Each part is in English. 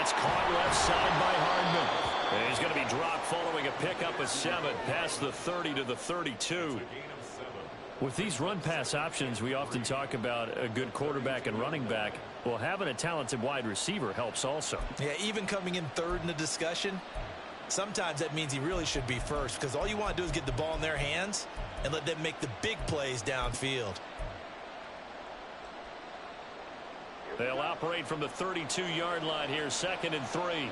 It's caught left side by Hardman. And he's going to be dropped following a pickup of 7 past the 30 to the 32. With these run-pass options, we often talk about a good quarterback and running back. Well, having a talented wide receiver helps also. Yeah, even coming in third in the discussion, sometimes that means he really should be first, because all you want to do is get the ball in their hands and let them make the big plays downfield. They'll operate from the 32-yard line here, 2nd and 3.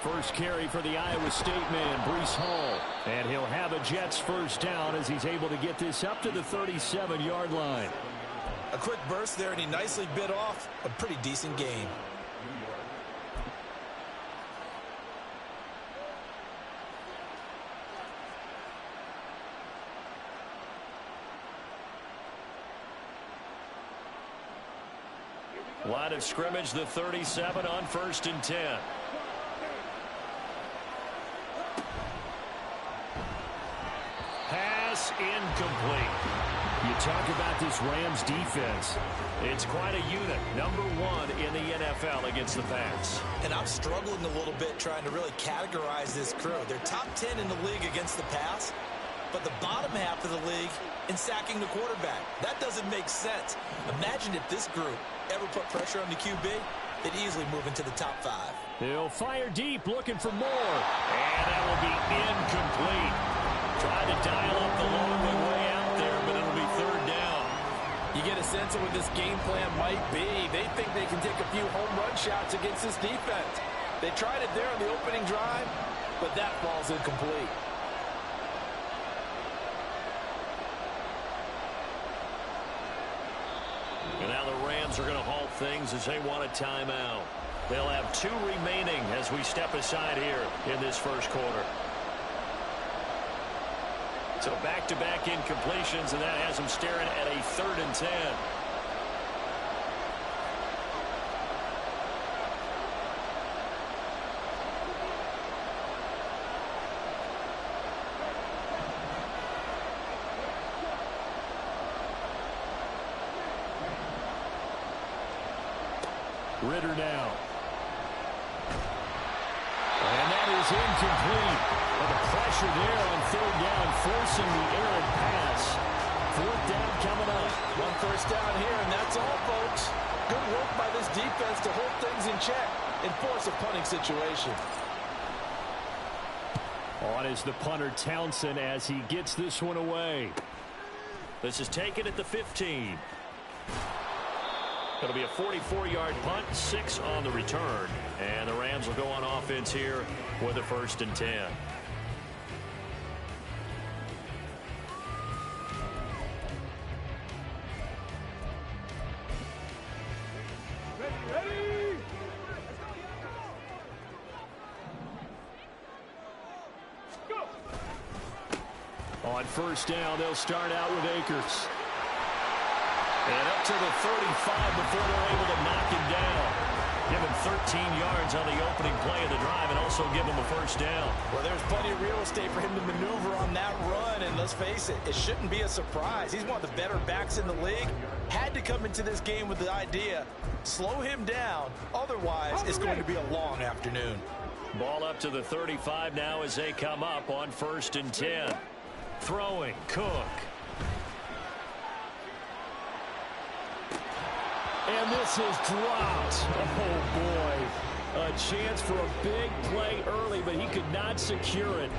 First carry for the Iowa State man, Breece Hall. And he'll have a Jets first down as he's able to get this up to the 37-yard line. A quick burst there, and he nicely bit off a pretty decent gain. Line of scrimmage, the 37 on 1st and 10. Pass incomplete. You talk about this Rams defense. It's quite a unit. Number 1 in the NFL against the pass. And I'm struggling a little bit trying to really categorize this crew. They're top 10 in the league against the pass, but the bottom half of the league in sacking the quarterback. That doesn't make sense. Imagine if this group ever put pressure on the QB, they'd easily move into the top 5. He'll fire deep, looking for more. And that will be incomplete. Tried to dial up the long way out there, but it'll be 3rd down. You get a sense of what this game plan might be. They think they can take a few home run shots against this defense. They tried it there on the opening drive, but that ball's incomplete. And now the Rams are going to halt things as they want a timeout. They'll have 2 remaining as we step aside here in this first quarter. So back-to-back incompletions, and that has them staring at a 3rd and 10. Ritter now. And that is incomplete. And the pressure there on 3rd down, forcing the errant pass. 4th down coming up. 1 first down here, and that's all, folks. Good work by this defense to hold things in check and force a punting situation. On is the punter Townsend as he gets this one away. This is taken at the 15. It'll be a 44-yard punt, 6 on the return. And the Rams will go on offense here with a 1st and 10. On 1st down, they'll start out with Akers. And up to the 35 before they're able to knock him down. Give him 13 yards on the opening play of the drive and also give him a 1st down. Well, there's plenty of real estate for him to maneuver on that run, and let's face it, it shouldn't be a surprise. He's one of the better backs in the league. Had to come into this game with the idea, slow him down, otherwise it's going to be a long afternoon. Ball up to the 35 now as they come up on 1st and 10. Throwing, Cook. And this is dropped. Oh, boy. A chance for a big play early, but he could not secure it.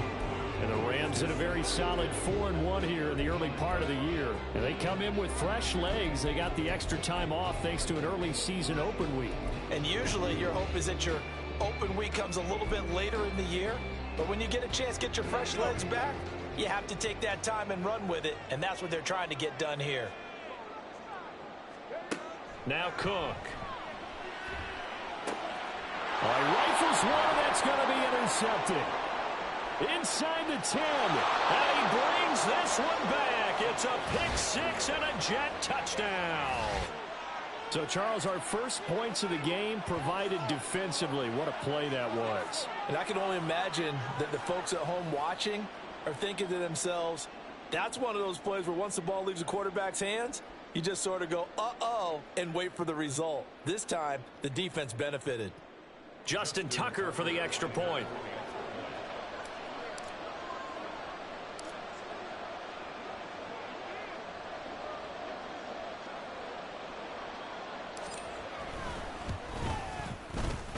And the Rams in a very solid 4-1 here in the early part of the year. And they come in with fresh legs. They got the extra time off thanks to an early season open week. And usually your hope is that your open week comes a little bit later in the year. But when you get a chance to get your fresh legs back, you have to take that time and run with it. And that's what they're trying to get done here. Now Cook. Rifles one, that's going to be intercepted. Inside the 10. And he brings this one back. It's a pick 6 and a Jet touchdown. So, Charles, our first points of the game provided defensively. What a play that was. And I can only imagine that the folks at home watching are thinking to themselves, That's one of those plays where once the ball leaves the quarterback's hands, you just sort of go, uh-oh, and wait for the result. This time, the defense benefited. Justin Tucker for the extra point.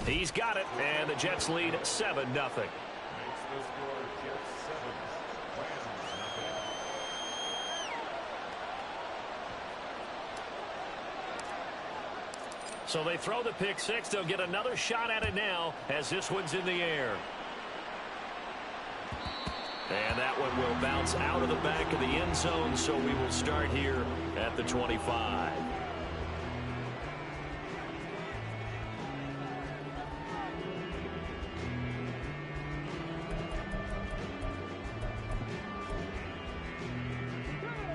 He's got it, and the Jets lead 7-0. So they throw the pick six. They'll get another shot at it now as this one's in the air. And that one will bounce out of the back of the end zone, so we will start here at the 25.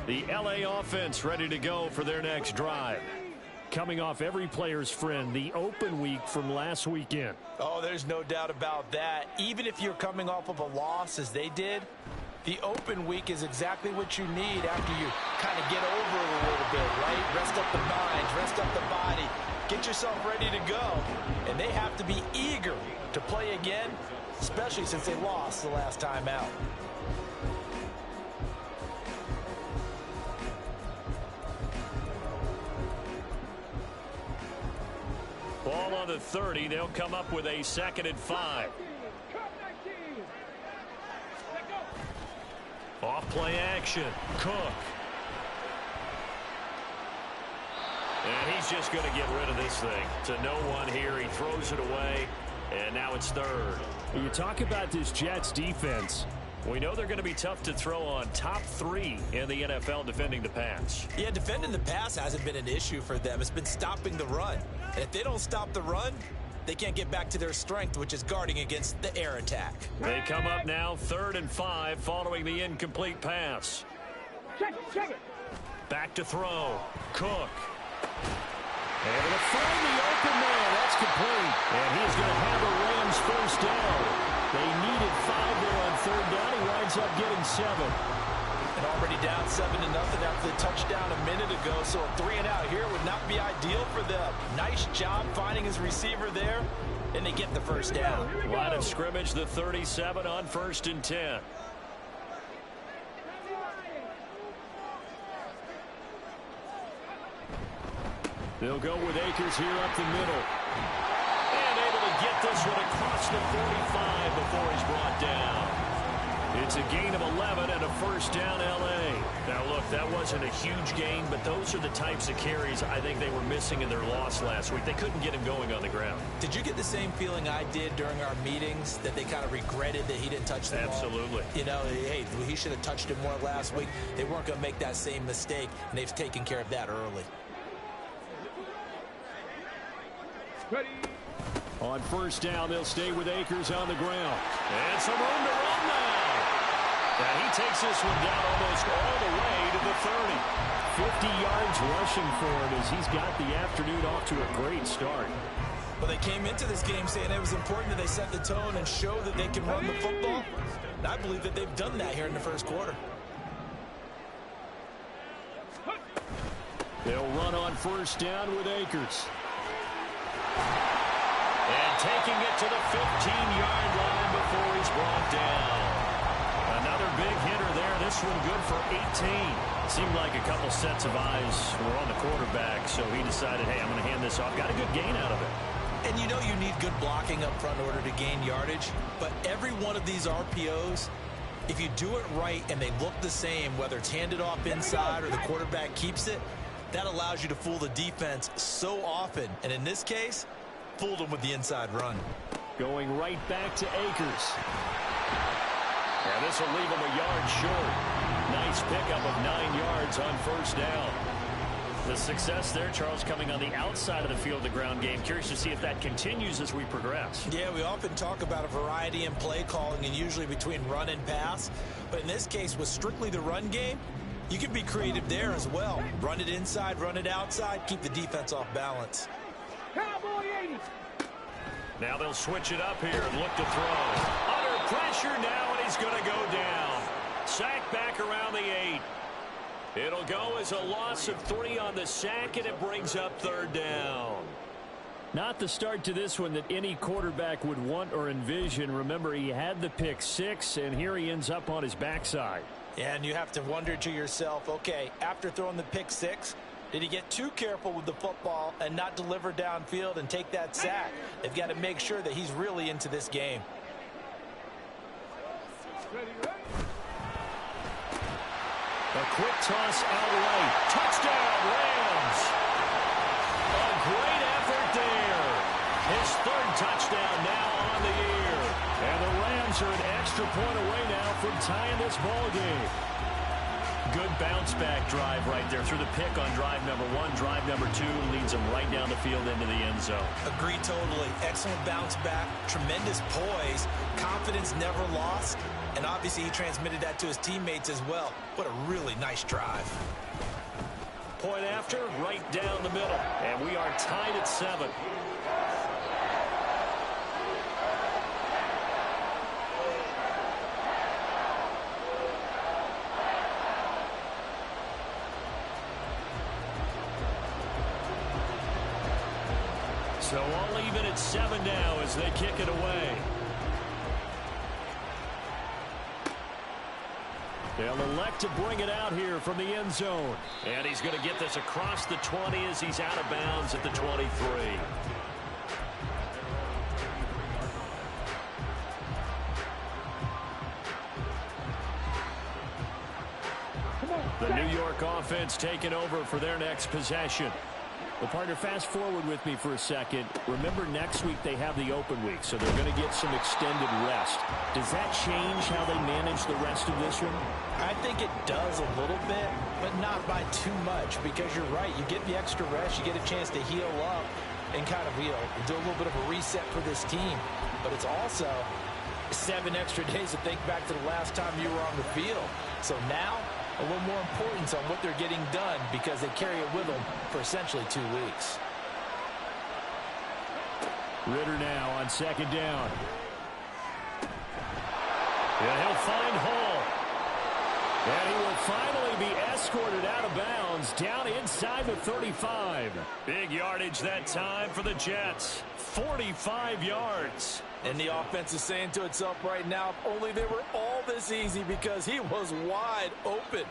The LA offense ready to go for their next drive. Coming off every player's friend, the open week from last weekend. Oh, there's no doubt about that. Even if you're coming off of a loss as they did, the open week is exactly what you need after you kind of get over it a little bit, right? Rest up the mind, rest up the body, get yourself ready to go. And they have to be eager to play again, especially since they lost the last time out. Ball on the 30. They'll come up with a 2nd and 5. Off play action. Cook. And he's just going to get rid of this thing. To no one here. He throws it away. And now it's 3rd. When you talk about this Jets defense, we know they're going to be tough to throw on. Top 3 in the NFL defending the pass. Yeah, defending the pass hasn't been an issue for them. It's been stopping the run. And if they don't stop the run, they can't get back to their strength, which is guarding against the air attack. They come up now 3rd and 5 following the incomplete pass. Check it. Back to throw. Cook. Able to find the open man. That's complete. And he's going to have a Rams first down. They needed 5 there on 3rd down. He winds up getting 7. And already down 7-0 after the touchdown a minute ago. So a 3 and out here would not be ideal for them. Nice job finding his receiver there. And they get the first down. Line of scrimmage, the 37 on 1st and 10. They'll go with Akers here up the middle. And able to get this one across the 45 before he's brought down. It's a gain of 11 and a first down, L.A. Now, look, that wasn't a huge gain, but those are the types of carries I think they were missing in their loss last week. They couldn't get him going on the ground. Did you get the same feeling I did during our meetings, that they kind of regretted that he didn't touch the ball? Absolutely. You know, hey, he should have touched it more last week. They weren't going to make that same mistake, and they've taken care of that early. Ready. On first down, they'll stay with Akers on the ground. And some room to run now. Now he takes this one down almost all the way to the 30. 50 yards rushing for him as he's got the afternoon off to a great start. Well, they came into this game saying it was important that they set the tone and show that they can run the football. And I believe that they've done that here in the first quarter. They'll run on first down with Akers. And taking it to the 15-yard line before he's brought down. Another big hitter there. This one good for 18. Seemed like a couple sets of eyes were on the quarterback, so he decided, hey, I'm going to hand this off. Got a good gain out of it. And you know you need good blocking up front in order to gain yardage. But every one of these RPOs, if you do it right and they look the same, whether it's handed off inside or the quarterback keeps it, that allows you to fool the defense so often. And in this case, fooled them with the inside run. Going right back to Akers. And this will leave him a yard short. Nice pickup of 9 yards on first down. The success there, Charles, coming on the outside of the field, the ground game. Curious to see if that continues as we progress. Yeah, we often talk about a variety in play calling and usually between run and pass. But in this case, with strictly the run game, you can be creative there as well. Run it inside, run it outside, keep the defense off balance. Cowboy 80. Now they'll switch it up here and look to throw. Under pressure now, and he's going to go down. sack back around the 8. It'll go as a loss of 3 on the sack, and it brings up 3rd down. Not the start to this one that any quarterback would want or envision. Remember, he had the pick 6, and here he ends up on his backside. Yeah, and you have to wonder to yourself, okay, after throwing the pick 6, did he get too careful with the football and not deliver downfield and take that sack? They've got to make sure that he's really into this game. A quick toss out right. Touchdown, Rams. A great effort there. His 3rd touchdown now on the year. And the Rams are an extra point away now from tying this ball game. Good bounce-back drive right there. Through the pick on drive number 1. Drive number 2 leads them right down the field into the end zone. Agree totally. Excellent bounce back. Tremendous poise. Confidence never lost. And obviously he transmitted that to his teammates as well. What a really nice drive. Point after, right down the middle. And we are tied at 7. So all even at 7 now as they kick it away. They'll elect to bring it out here from the end zone. And he's going to get this across the 20 as he's out of bounds at the 23. The New York offense taking over for their next possession. Well, partner, fast forward with me for a second. Remember, next week they have the open week, so they're going to get some extended rest. Does that change how they manage the rest of this one? I think it does a little bit, but not by too much, because you're right. You get the extra rest. You get a chance to heal up and kind of, do a little bit of a reset for this team. But it's also 7 extra days to think back to the last time you were on the field. So now, a little more importance on what they're getting done because they carry it with them for essentially 2 weeks. Ritter now on 2nd down. Yeah, he'll find Hall. And he will finally be escorted out of bounds down inside the 35. Big yardage that time for the Jets. 45 yards. And the offense is saying to itself right now, if only they were all this easy, because he was wide open.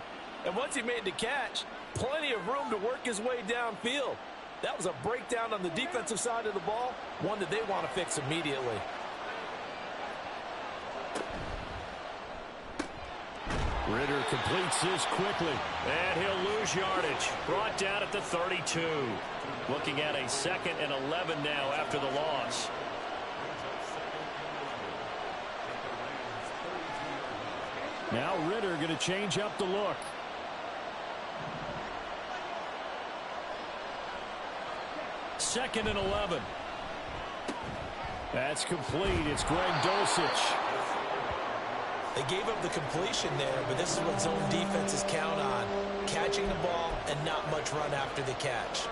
And once he made the catch, plenty of room to work his way downfield. That was a breakdown on the defensive side of the ball, one that they want to fix immediately. Ritter completes this quickly, and he'll lose yardage. Brought down at the 32. Looking at a 2nd and 11 now after the loss. Now Ritter going to change up the look. Second and 11. That's complete. It's Greg Dulcich. They gave up the completion there, but this is what zone defenses count on. Catching the ball and not much run after the catch.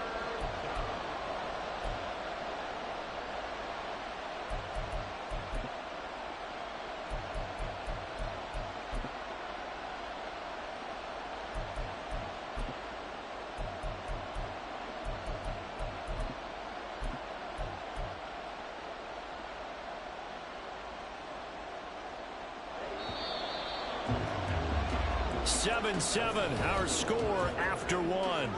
Seven, our score after 1.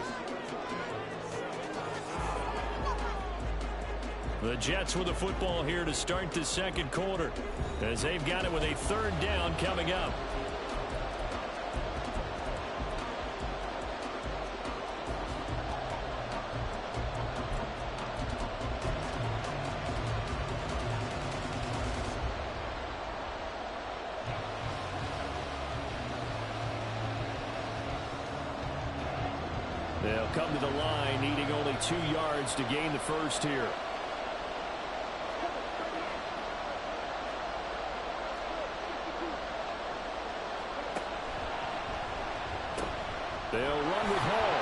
The Jets with the football here to start the 2nd quarter, as they've got it with a 3rd down coming up. They'll come to the line, needing only 2 yards to gain the first here. They'll run with Hall.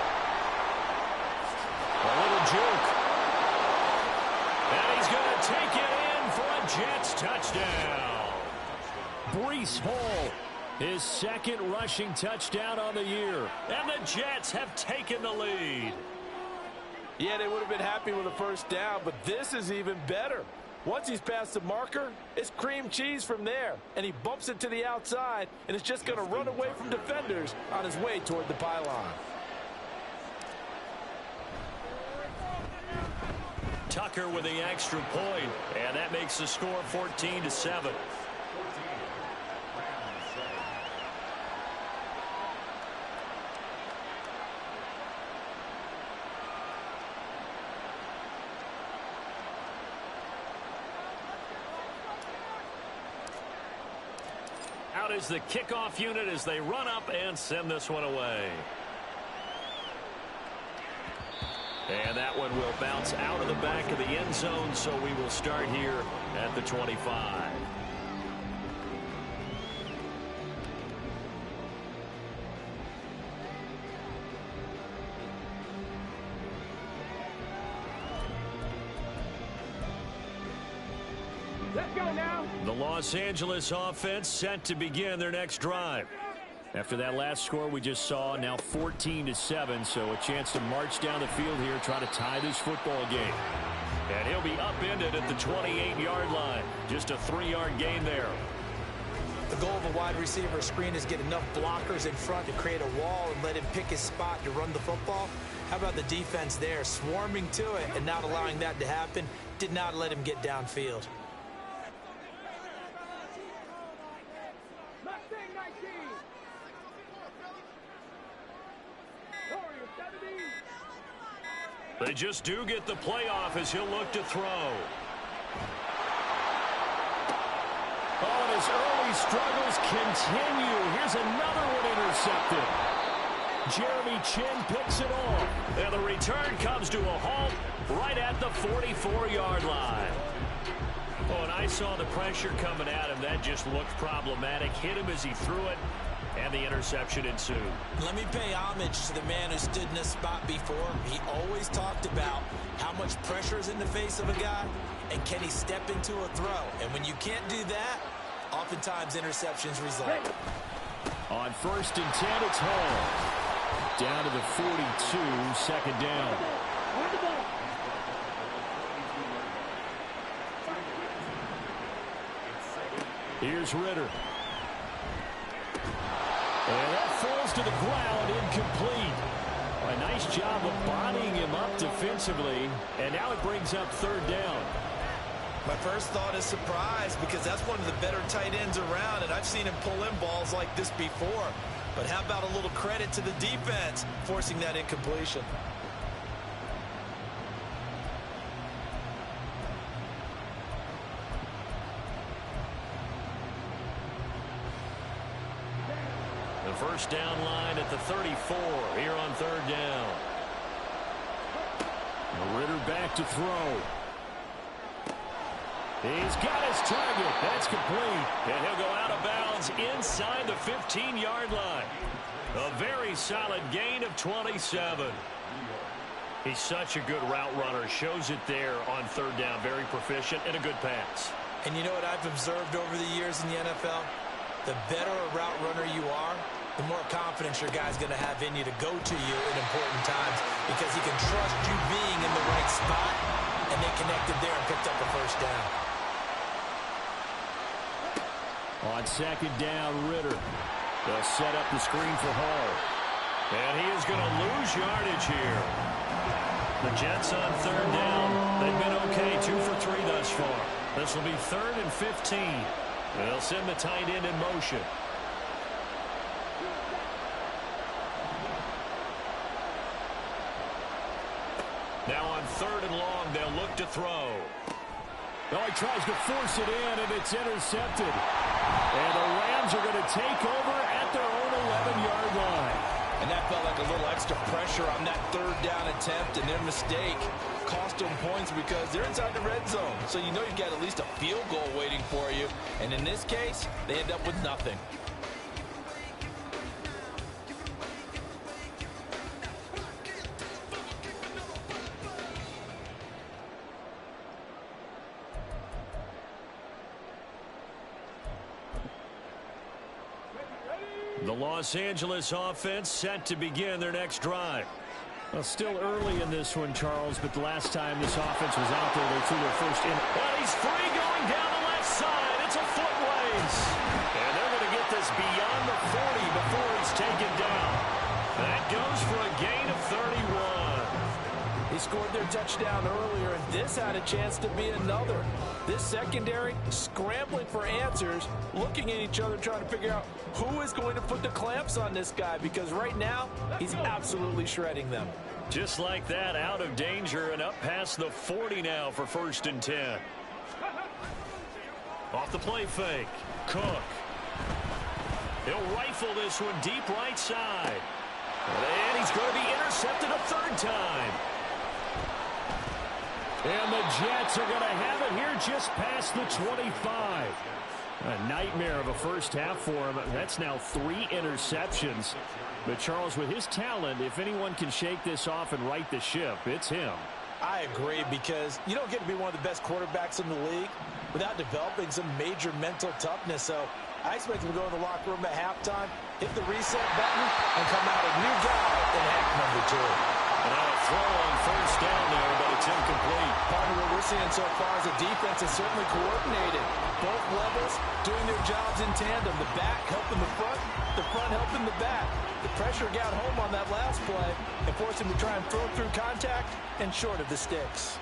A little juke. And he's going to take it in for a Jets touchdown. Breece Hall His second rushing touchdown on the year. And the Jets have taken the lead. Yeah, they would have been happy with a first down, but this is even better. Once he's past the marker, it's cream cheese from there. And he bumps it to the outside, and it's just going to run away from defenders on his way toward the pylon. Tucker with the extra point, and that makes the score 14-7. Out is the kickoff unit as they run up and send this one away. And that one will bounce out of the back of the end zone, so we will start here at the 25. Let's go now. The Los Angeles offense set to begin their next drive. After that last score we just saw, now 14-7, so a chance to march down the field here, try to tie this football game. And he'll be upended at the 28-yard line. Just a 3-yard gain there. The goal of a wide receiver screen is get enough blockers in front to create a wall and let him pick his spot to run the football. How about the defense there, swarming to it and not allowing that to happen? Did not let him get downfield. Mustang 19. Warrior 70. They just do get the playoff as he'll look to throw. Oh, and his early struggles continue. Here's another one intercepted. Jeremy Chin picks it off. And the return comes to a halt right at the 44-yard line. Oh, and I saw the pressure coming at him. That just looked problematic. Hit him as he threw it, and the interception ensued. Let me pay homage to the man who stood in this spot before. He always talked about how much pressure is in the face of a guy, and can he step into a throw. And when you can't do that, oftentimes interceptions result. On 1st and 10, it's Hall. Down to the 42, second down. Here's Ritter. And that falls to the ground, incomplete. A nice job of bodying him up defensively, and now it brings up 3rd down. My first thought is surprise, because that's one of the better tight ends around, and I've seen him pull in balls like this before. But how about a little credit to the defense forcing that incompletion? The first down line at the 34 here on 3rd down. Ritter back to throw. He's got his target. That's complete. And he'll go out of bounds inside the 15-yard line. A very solid gain of 27. He's such a good route runner. Shows it there on 3rd down. Very proficient and a good pass. And you know what I've observed over the years in the NFL? The better a route runner you are, the more confidence your guy's going to have in you to go to you in important times, because he can trust you being in the right spot, and they connected there and picked up a first down. On 2nd down, Ritter. They'll set up the screen for Hall. And he is going to lose yardage here. The Jets on 3rd down. They've been okay, 2 for 3 thus far. This will be 3rd and 15. They'll send the tight end in motion. Now on 3rd and long, they'll look to throw. Oh, he tries to force it in, and it's intercepted. And the Rams are going to take over at their own 11-yard line. And that felt like a little extra pressure on that 3rd down attempt, and their mistake cost them points because they're inside the red zone. So you know you've got at least a field goal waiting for you. And in this case, they end up with nothing. The Los Angeles offense set to begin their next drive. Well, still early in this one, Charles, but the last time this offense was out there, they threw their first in. And he's free going down the left side. It's a foot race. And they're going to get this beyond the 40 before he's taken down. That goes for a gain of 31. He scored their touchdown earlier, and this had a chance to be another. This secondary scrambling for answers, looking at each other, trying to figure out who is going to put the clamps on this guy, because right now he's absolutely shredding them. Just like that, out of danger and up past the 40 now for 1st and 10. Off the play fake. Cook. He'll rifle this one deep right side. And he's going to be intercepted a 3rd time. And the Jets are going to have it here just past the 25. A nightmare of a first half for him. That's now 3 interceptions. But, Charles, with his talent, if anyone can shake this off and right the ship, it's him. I agree, because you don't get to be one of the best quarterbacks in the league without developing some major mental toughness. So I expect him to go in the locker room at halftime, hit the reset button, and come out a new guy in act number 2. And a throw on 1st down there, but it's incomplete. Part of what we're seeing so far is the defense is certainly coordinated. Both levels doing their jobs in tandem. The back helping the front helping the back. The pressure got home on that last play and forced him to try and throw through contact and short of the sticks.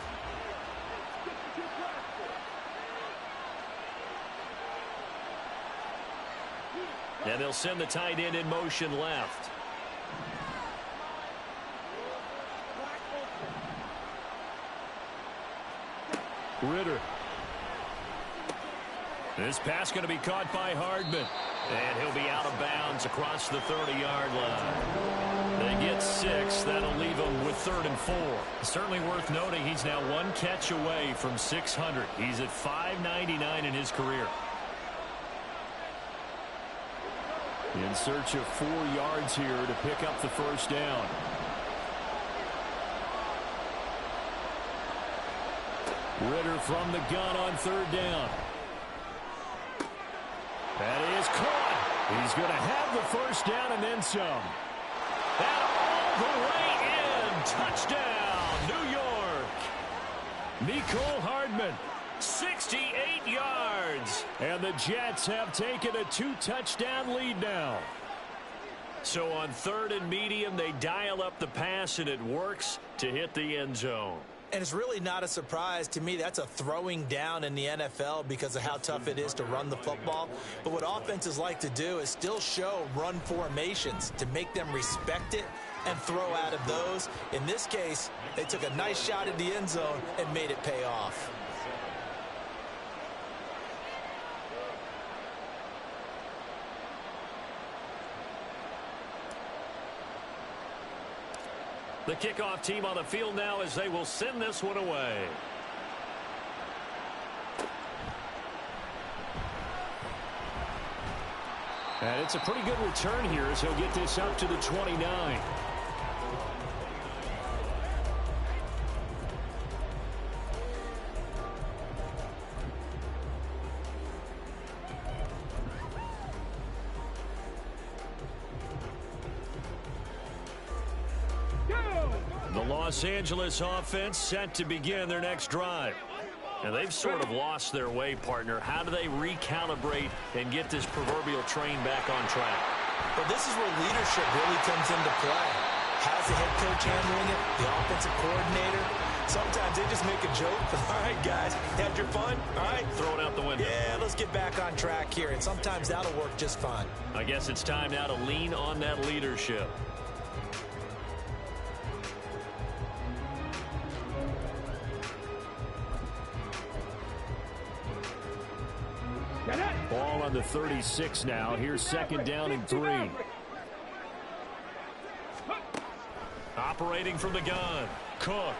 And they'll send the tight end in motion left. Ritter. This pass going to be caught by Hardman. And he'll be out of bounds across the 30-yard line. They get 6. That'll leave them with 3rd and 4. Certainly worth noting he's now 1 catch away from 600. He's at 599 in his career. In search of 4 yards here to pick up the 1st down. Ritter from the gun on 3rd down. That is caught. He's going to have the 1st down and then some. And all the way in. Touchdown, New York. Mecole Hardman, 68 yards. And the Jets have taken a 2-touchdown lead now. So on 3rd and medium, they dial up the pass, and it works to hit the end zone. And it's really not a surprise to me. That's a throwing down in the NFL because of how tough it is to run the football. But what offenses like to do is still show run formations to make them respect it and throw out of those. In this case, they took a nice shot at the end zone and made it pay off. The kickoff team on the field now as they will send this one away. And it's a pretty good return here as he'll get this up to the 29. Los Angeles offense set to begin their next drive. And they've sort of lost their way, partner. How do they recalibrate and get this proverbial train back on track? Well, this is where leadership really comes into play. How's the head coach handling it? The offensive coordinator? Sometimes they just make a joke. All right, guys, had your fun? All right. Throw it out the window. Yeah, let's get back on track here. And sometimes that'll work just fine. I guess it's time now to lean on that leadership. Ball on the 36 now. Here's 2nd down and 3. Operating from the gun. Cook.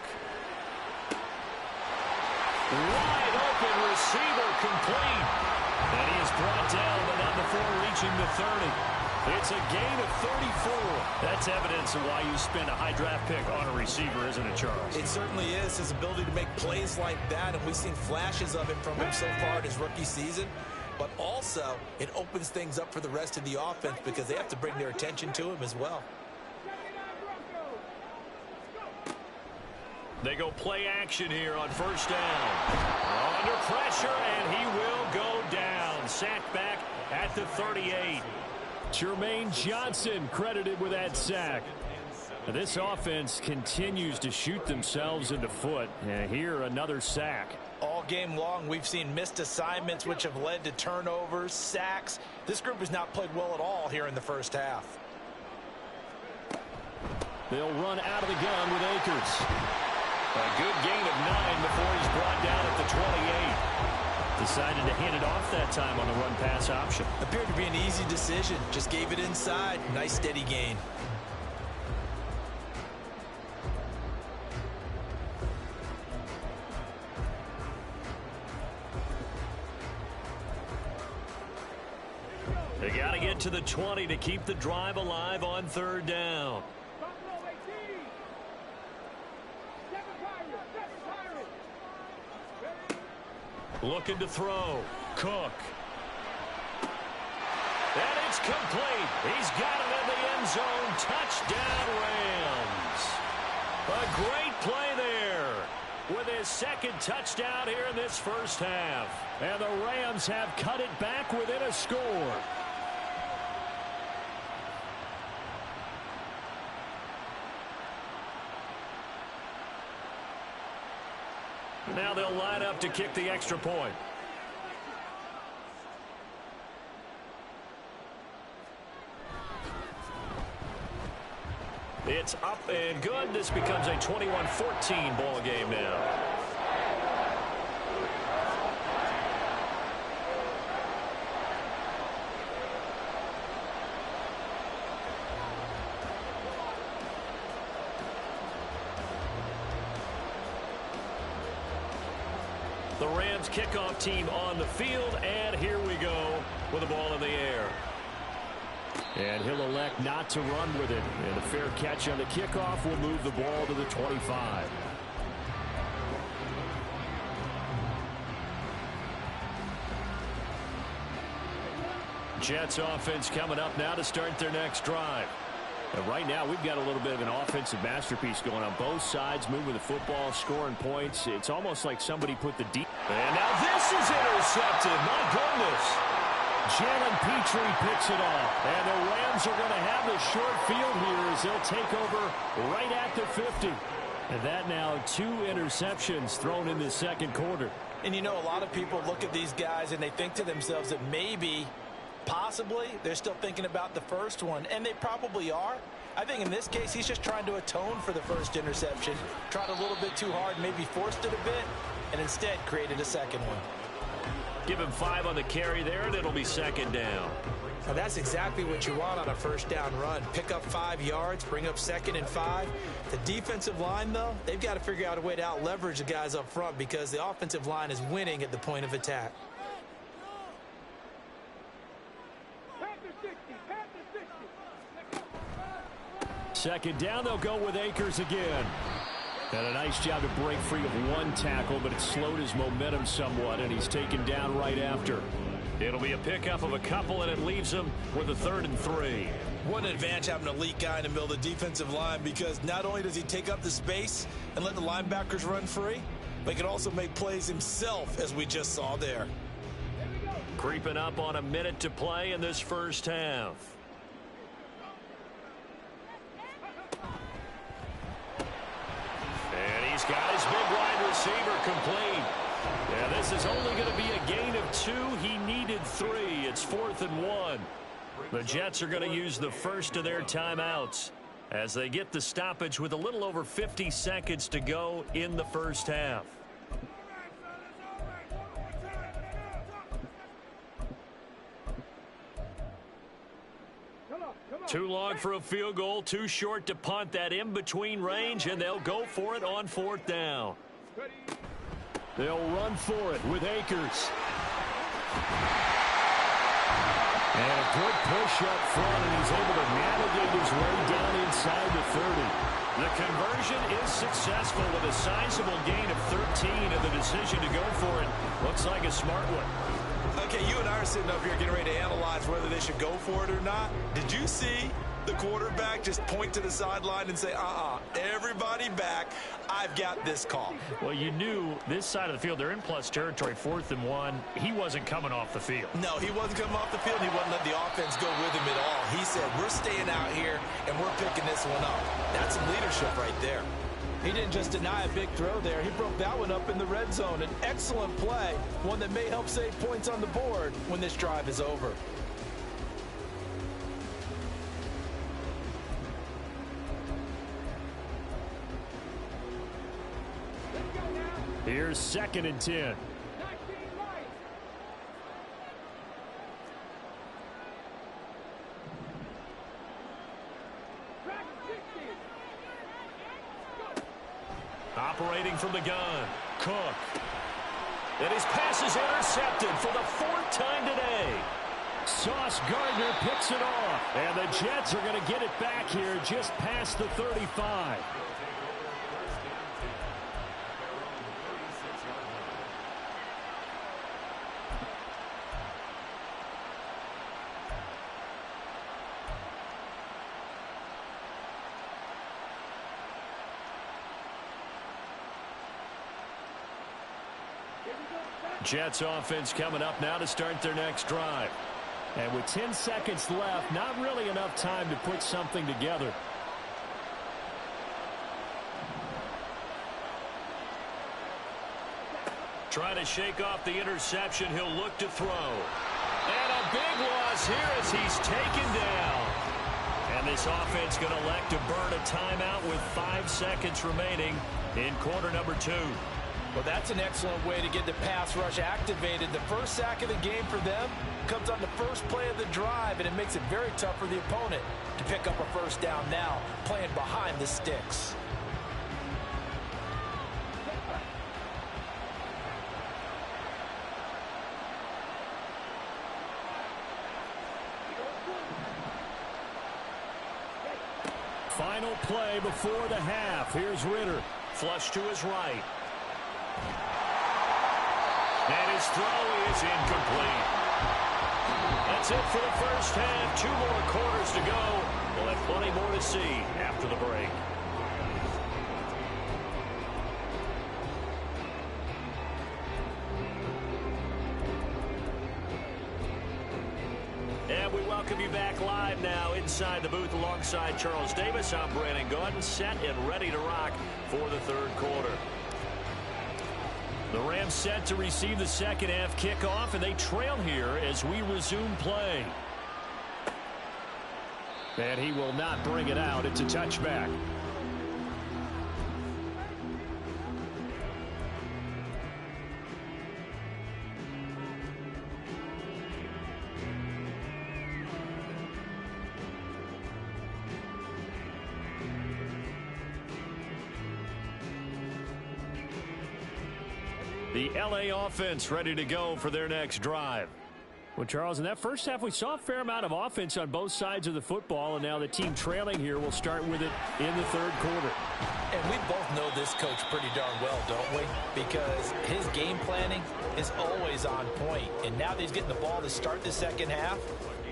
Wide open receiver complete. And he is brought down, but not before reaching the 30. It's a gain of 34. That's evidence of why you spend a high draft pick on a receiver, isn't it, Charles? It certainly is. His ability to make plays like that, and we've seen flashes of it from him so far in his rookie season. but also it opens things up for the rest of the offense because they have to bring their attention to him as well. They go play action here on first down. Under pressure, and he will go down. Sacked back at the 38. Jermaine Johnson credited with that sack. This offense continues to shoot themselves in the foot. And here, another sack. All game long, we've seen missed assignments, which have led to turnovers, sacks. This group has not played well at all here in the first half. They'll run out of the gun with Akers. A good gain of 9 before he's brought down at the 28. Decided to hand it off that time on the run-pass option. Appeared to be an easy decision. Just gave it inside. Nice steady gain. They got to get to the 20 to keep the drive alive on third down. Looking to throw. Cook. And it's complete. He's got it in the end zone. Touchdown, Rams. A great play there with his second touchdown here in this first half. And the Rams have cut it back within a score. Now they'll line up to kick the extra point. It's up and good. This becomes a 21-14 ball game now. The Rams kickoff team on the field, and here we go with the ball in the air. And he'll elect not to run with it. And a fair catch on the kickoff will move the ball to the 25. Jets offense coming up now to start their next drive. And right now, we've got a little bit of an offensive masterpiece going on both sides, moving the football, scoring points. It's almost like somebody put the deep. And now this is intercepted. My goodness. Jalen Petrie picks it off. And the Rams are going to have the short field here as they'll take over right at the 50. And that now 2 interceptions thrown in the second quarter. And you know, a lot of people look at these guys and they think to themselves that maybe, possibly, they're still thinking about the first one. And they probably are. I think in this case, he's just trying to atone for the first interception. Tried a little bit too hard, maybe forced it a bit, and instead created a second one. Give him 5 on the carry there, and it'll be second down. Now that's exactly what you want on a first down run. Pick up 5 yards, bring up 2nd and 5. The defensive line, though, they've got to figure out a way to out-leverage the guys up front because the offensive line is winning at the point of attack. Second down, they'll go with Akers again. And a nice job to break free of 1 tackle, but it slowed his momentum somewhat, and he's taken down right after. It'll be a pickup of a couple, and it leaves him with a 3rd and 3. What an advantage having an elite guy in the middle of the defensive line, because not only does he take up the space and let the linebackers run free, but he can also make plays himself, as we just saw there. Creeping up on a minute to play in this first half. And he's got his big wide receiver complete. Yeah, this is only going to be a gain of 2. He needed 3. It's 4th and 1. The Jets are going to use the first of their timeouts as they get the stoppage with a little over 50 seconds to go in the first half. Too long for a field goal, too short to punt that in-between range, and they'll go for it on 4th down. They'll run for it with Akers. And a good push up front, and he's able to navigate his way down inside the 30. The conversion is successful with a sizable gain of 13, and the decision to go for it looks like a smart one. Okay, you and I are sitting up here getting ready to analyze whether they should go for it or not. Did you see the quarterback just point to the sideline and say, everybody back, I've got this call? Well, you knew this side of the field, they're in plus territory, 4th and 1. He wasn't coming off the field. No, he wasn't coming off the field. He wasn't letting the offense go with him at all. He said, we're staying out here, and we're picking this one up. That's some leadership right there. He didn't just deny a big throw there. He broke that one up in the red zone. An excellent play, one that may help save points on the board when this drive is over. Here's 2nd and 10. 19 right. Track 60. Operating from the gun, Cook. And his pass is intercepted for the 4th time today. Sauce Gardner picks it off. And the Jets are going to get it back here just past the 35. Jets offense coming up now to start their next drive. And with 10 seconds left, not really enough time to put something together. Trying to shake off the interception. He'll look to throw. And a big loss here as he's taken down. And this offense going to elect to burn a timeout with 5 seconds remaining in quarter number 2. Well, that's an excellent way to get the pass rush activated. The first sack of the game for them comes on the first play of the drive, and it makes it very tough for the opponent to pick up a first down now, playing behind the sticks. Final play before the half. Here's Ritter. Flush to his right. And his throw is incomplete. That's it for the first half. 2 more quarters to go. We'll have plenty more to see after the break. And we welcome you back live now inside the booth alongside Charles Davis. I'm Brandon Gordon, set and ready to rock for the 3rd quarter. The Rams set to receive the second half kickoff, and they trail here as we resume play. And he will not bring it out. It's a touchback. The L.A. offense ready to go for their next drive. Well, Charles, in that first half, we saw a fair amount of offense on both sides of the football, and now the team trailing here will start with it in the 3rd quarter. And we both know this coach pretty darn well, don't we? Because his game planning is always on point. And now that he's getting the ball to start the second half,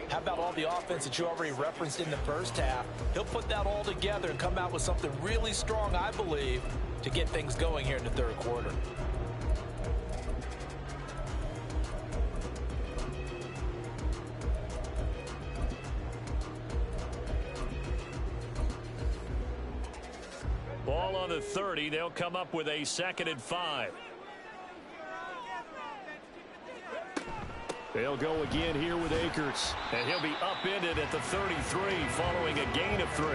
how about all the offense that you already referenced in the first half? He'll put that all together and come out with something really strong, I believe, to get things going here in the 3rd quarter. Ball on the 30. They'll come up with a 2nd and 5. They'll go again here with Akers. And he'll be upended at the 33 following a gain of 3.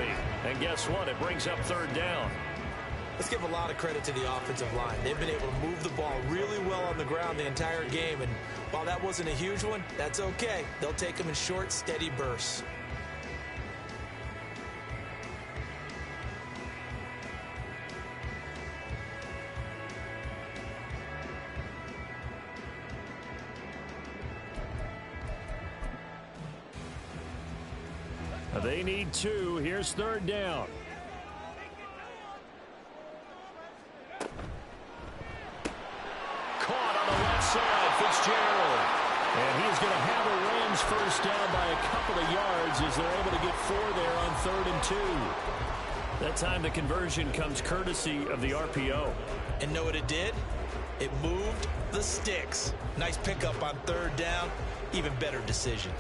And guess what? It brings up 3rd down. Let's give a lot of credit to the offensive line. They've been able to move the ball really well on the ground the entire game. And while that wasn't a huge one, that's okay. They'll take them in short, steady bursts. They need 2. Here's 3rd down. Caught on the left side, Fitzgerald. And he is going to have a Rams first down by a couple of yards as they're able to get 4 there on 3rd and 2. That time the conversion comes courtesy of the RPO. And know what it did? It moved the sticks. Nice pickup on 3rd down. Even better decision.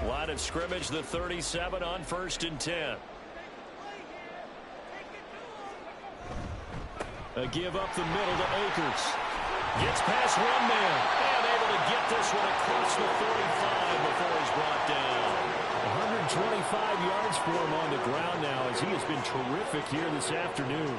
Line of scrimmage, the 37 on 1st and 10. A give up the middle to Akers. Gets past one man. And able to get this one across the 45 before he's brought down. 125 yards for him on the ground now as he has been terrific here this afternoon.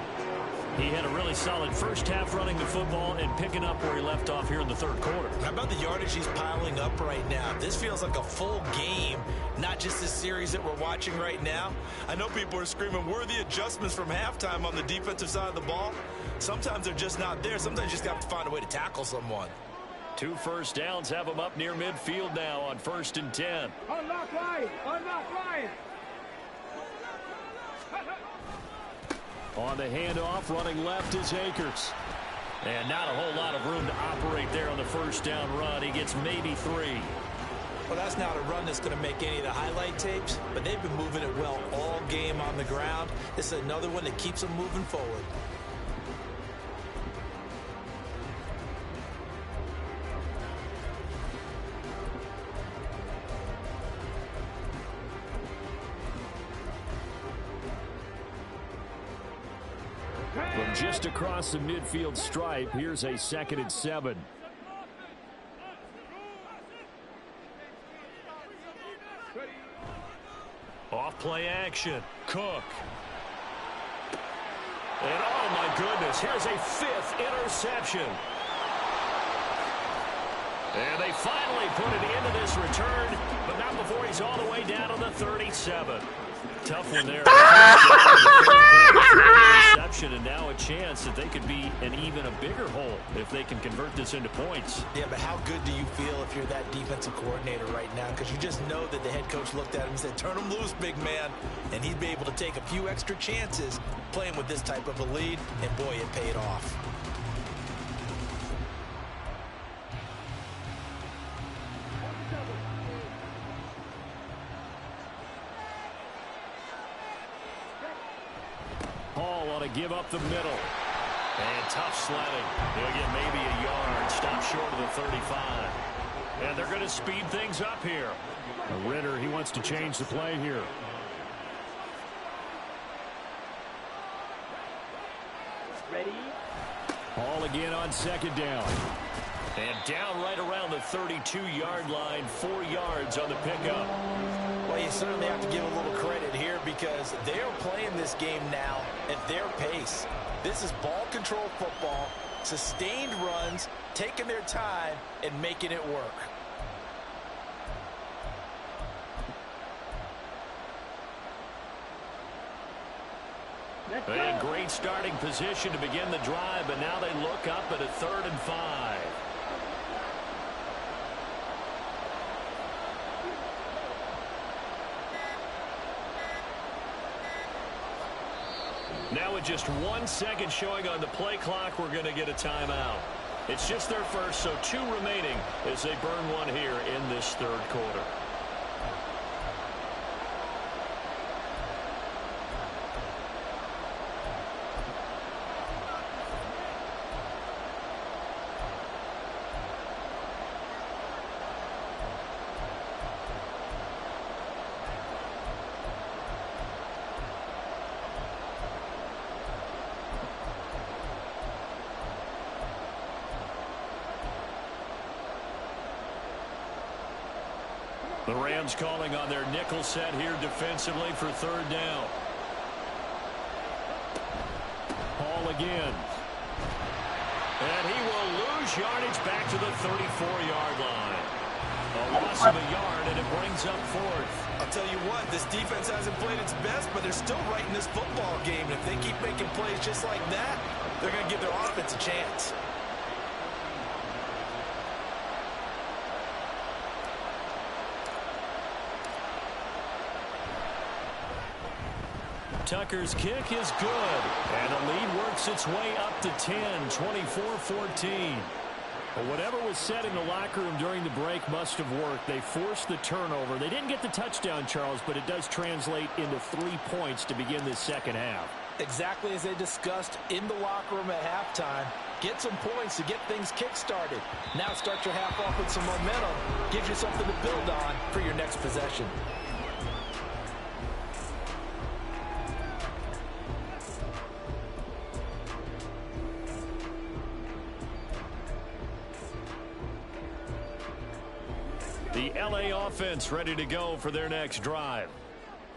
He had a really solid first half running the football and picking up where he left off here in the 3rd quarter. How about the yardage he's piling up right now? This feels like a full game, not just this series that we're watching right now. I know people are screaming, where are the adjustments from halftime on the defensive side of the ball? Sometimes they're just not there. Sometimes you just have to find a way to tackle someone. 2 first downs have him up near midfield now on 1st and 10. Unlock line! Unlock line! On the handoff, running left is Akers. And not a whole lot of room to operate there on the first down run. He gets maybe 3. Well, that's not a run that's going to make any of the highlight tapes, but they've been moving it well all game on the ground. This is another one that keeps them moving forward. From just across the midfield stripe, here's a 2nd and 7. Off play action. Cook. And oh my goodness, here's a 5th interception. And they finally put it into this return, but not before he's all the way down to the 37. Tough one there. Interception, and now a chance that they could be in even a bigger hole if they can convert this into points. Yeah, but how good do you feel if you're that defensive coordinator right now? Because you just know that the head coach looked at him and said, turn him loose, big man. And he'd be able to take a few extra chances playing with this type of a lead, and boy, it paid off. Hall on a give up the middle. And tough sledding. He'll get maybe a yard. Stop short of the 35. And they're going to speed things up here. Ritter, he wants to change the play here. Ready? Hall again on 2nd down. And down right around the 32-yard line. 4 yards on the pickup. Well, you certainly have to give a little credit here because they're playing this game now at their pace. This is ball control football, sustained runs, taking their time, and making it work. And great starting position to begin the drive, but now they look up at a 3rd and 5. Now with just 1 second showing on the play clock, we're going to get a timeout. It's just their first, so 2 remaining as they burn one here in this 3rd quarter. The Rams calling on their nickel set here defensively for 3rd down. Hall again. And he will lose yardage back to the 34-yard line. A loss of a yard, and it brings up 4th. I'll tell you what, this defense hasn't played its best, but they're still right in this football game. And if they keep making plays just like that, they're going to give their offense a chance. Tucker's kick is good. And the lead works its way up to 10, 24-14. But whatever was said in the locker room during the break must have worked. They forced the turnover. They didn't get the touchdown, Charles, but it does translate into 3 points to begin this second half. Exactly as they discussed in the locker room at halftime. Get some points to get things kick-started. Now start your half off with some momentum. Gives you something to build on for your next possession. The LA offense ready to go for their next drive.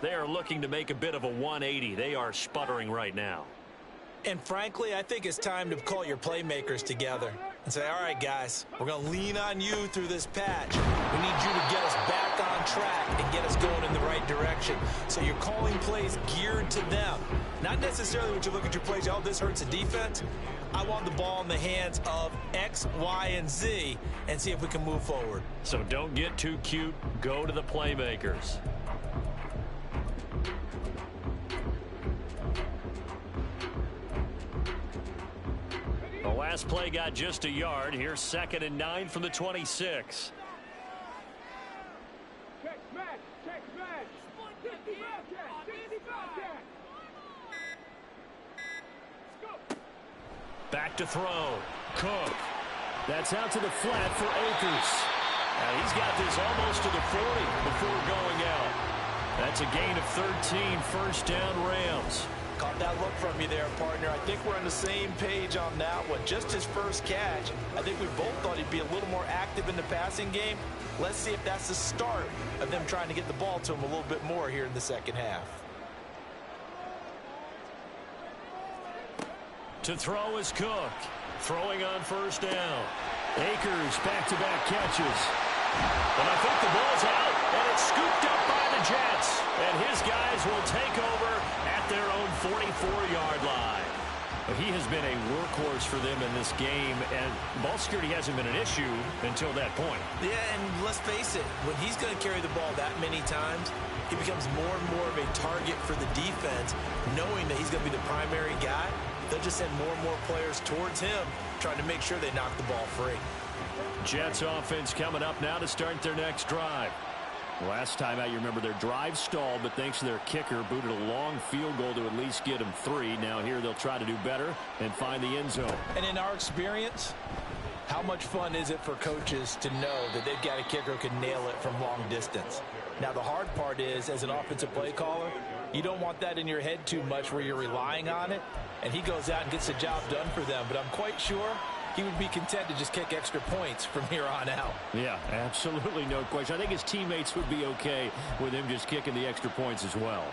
They are looking to make a bit of a 180. They are sputtering right now. And frankly, I think it's time to call your playmakers together and say, all right, guys, we're going to lean on you through this patch. We need you to get us back on track and get us going in the right direction. So you're calling plays geared to them. Not necessarily when you look at your plays, oh, this hurts the defense. I want the ball in the hands of X, Y, and Z and see if we can move forward. So don't get too cute. Go to the playmakers. The last play got just a yard. Here's 2nd and 9 from the 26. Check smash. Check smash. Back to throw. Cook. That's out to the flat for Akers. Now he's got this almost to the 40 before going out. That's a gain of 13. First down, Rams. Caught that look from you there, partner. I think we're on the same page on that one. Just his first catch. I think we both thought he'd be a little more active in the passing game. Let's see if that's the start of them trying to get the ball to him a little bit more here in the second half. To throw is Cook. Throwing on first down. Akers back-to-back catches. And I think the ball's out, and it's scooped up by the Jets. And his guys will take over at their own 44-yard line. But he has been a workhorse for them in this game, and ball security hasn't been an issue until that point. Yeah, and let's face it, when he's going to carry the ball that many times, he becomes more and more of a target for the defense, knowing that he's going to be the primary guy. They'll just send more and more players towards him, trying to make sure they knock the ball free. Jets offense coming up now to start their next drive. Last time out, you remember their drive stalled, but thanks to their kicker, booted a long field goal to at least get them 3. Now here they'll try to do better and find the end zone. And in our experience, how much fun is it for coaches to know that they've got a kicker who can nail it from long distance? Now, the hard part is, as an offensive play caller, you don't want that in your head too much where you're relying on it, and he goes out and gets the job done for them. But I'm quite sure he would be content to just kick extra points from here on out. Yeah, absolutely no question. I think his teammates would be okay with him just kicking the extra points as well.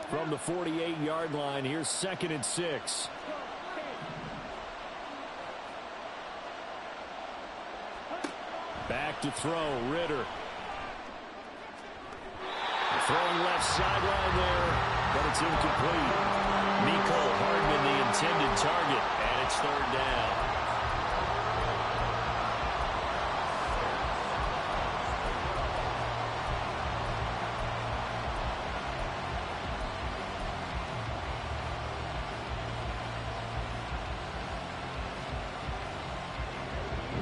From the 48-yard line, here's 2nd and 6. Back to throw, Ritter. Throwing left sideline there, but it's incomplete. Mefl Hardman, the intended target, and it's 3rd down.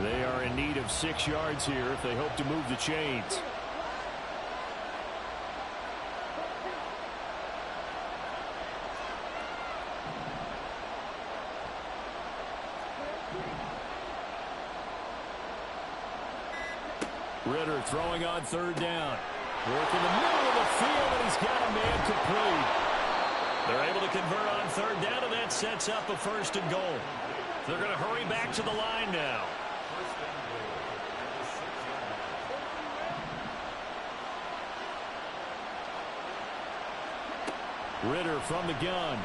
They are in need of 6 yards here if they hope to move the chains. Ritter throwing on 3rd down. Work in the middle of the field, and he's got a man complete. They're able to convert on 3rd down, and that sets up a 1st and goal. They're going to hurry back to the line now. Ritter from the gun.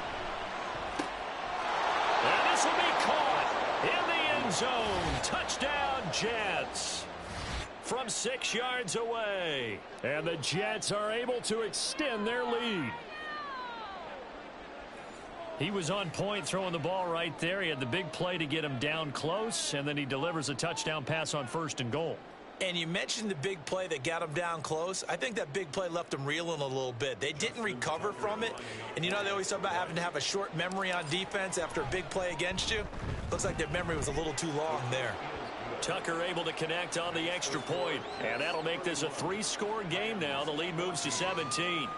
And this will be caught in the end zone. Touchdown, Jets. From 6 yards away. And the Jets are able to extend their lead. He was on point throwing the ball right there. He had the big play to get him down close, and then he delivers a touchdown pass on 1st and goal. And you mentioned the big play that got him down close. I think that big play left him reeling a little bit. They didn't recover from it. And you know they always talk about having to have a short memory on defense after a big play against you. Looks like their memory was a little too long there. Tucker able to connect on the extra point, and that'll make this a 3-score game now. The lead moves to 17.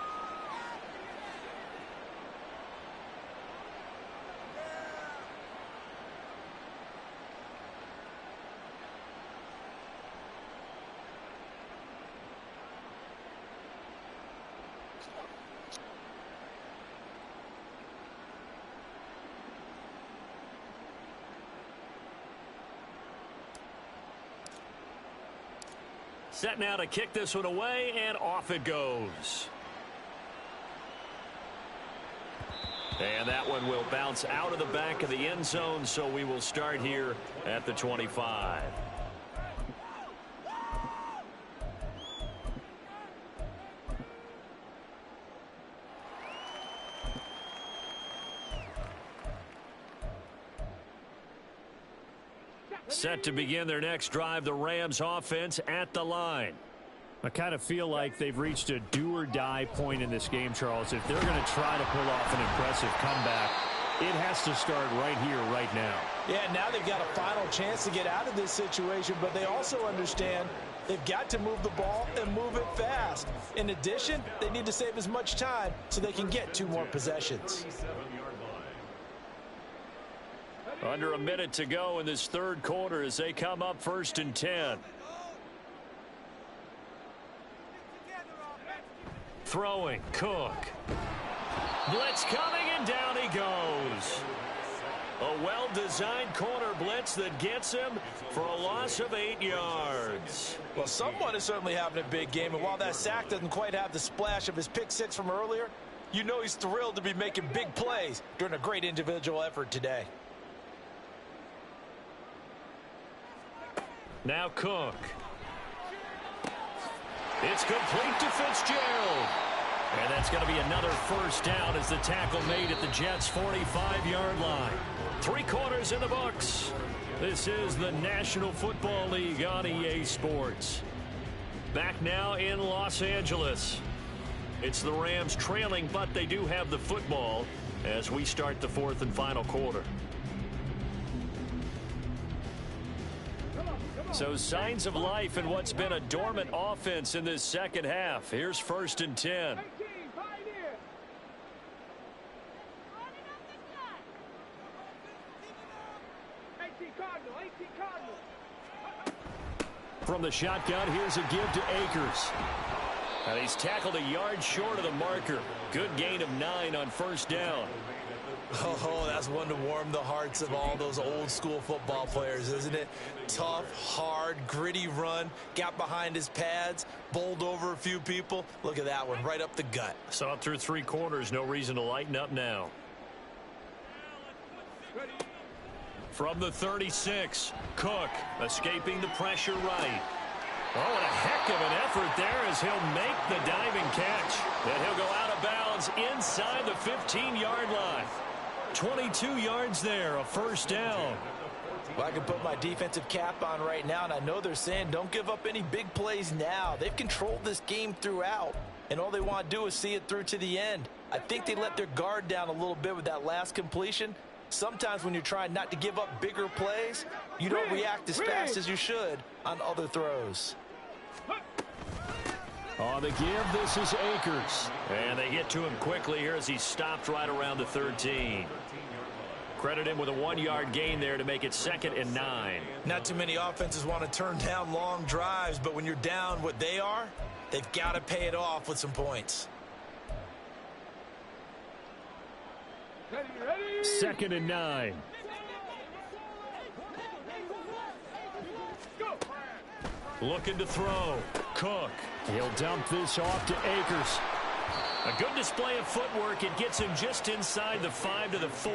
Set now to kick this one away, and off it goes. And that one will bounce out of the back of the end zone, so we will start here at the 25. Set to begin their next drive, the Rams offense at the line. I kind of feel like they've reached a do-or-die point in this game, Charles. If they're going to try to pull off an impressive comeback, it has to start right here, right now. Yeah, now they've got a final chance to get out of this situation, but they also understand they've got to move the ball and move it fast. In addition, they need to save as much time so they can get 2 more possessions. Under a minute to go in this 3rd quarter as they come up 1st and 10. Throwing, Cook. Blitz coming, and down he goes. A well-designed corner blitz that gets him for a loss of 8 yards. Well, someone is certainly having a big game, and while that sack doesn't quite have the splash of his pick 6 from earlier, you know he's thrilled to be making big plays during a great individual effort today. Now Cook. It's complete to Fitzgerald. And that's going to be another 1st down as the tackle made at the Jets' 45-yard line. 3 quarters in the books. This is the National Football League on EA Sports. Back now in Los Angeles. It's the Rams trailing, but they do have the football as we start the 4th and final quarter. So signs of life in what's been a dormant offense in this 2nd half. Here's 1st and 10. From the shotgun, here's a give to Akers. And he's tackled a yard short of the marker. Good gain of 9 on 1st down. Oh, that's one to warm the hearts of all those old school football players, isn't it? Tough, hard, gritty run, got behind his pads, bowled over a few people. Look at that one, right up the gut. Saw it through 3 quarters, no reason to lighten up now. From the 36, Cook escaping the pressure right. Oh, and a heck of an effort there as he'll make the diving catch. And he'll go out of bounds inside the 15-yard line. 22 yards there, a 1st down. Well, I can put my defensive cap on right now, and I know they're saying don't give up any big plays now. They've controlled this game throughout, and all they want to do is see it through to the end. I think they let their guard down a little bit with that last completion. Sometimes when you're trying not to give up bigger plays, you don't react as fast as you should on other throws. On the give, this is Akers. And they get to him quickly here as he stopped right around the 13. Credit him with a 1-yard gain there to make it 2nd and 9. Not too many offenses want to turn down long drives, but when you're down what they are, they've got to pay it off with some points. 2nd and 9. Looking to throw. Cook. He'll dump this off to Akers. A good display of footwork. It gets him just inside the 5 to the 4.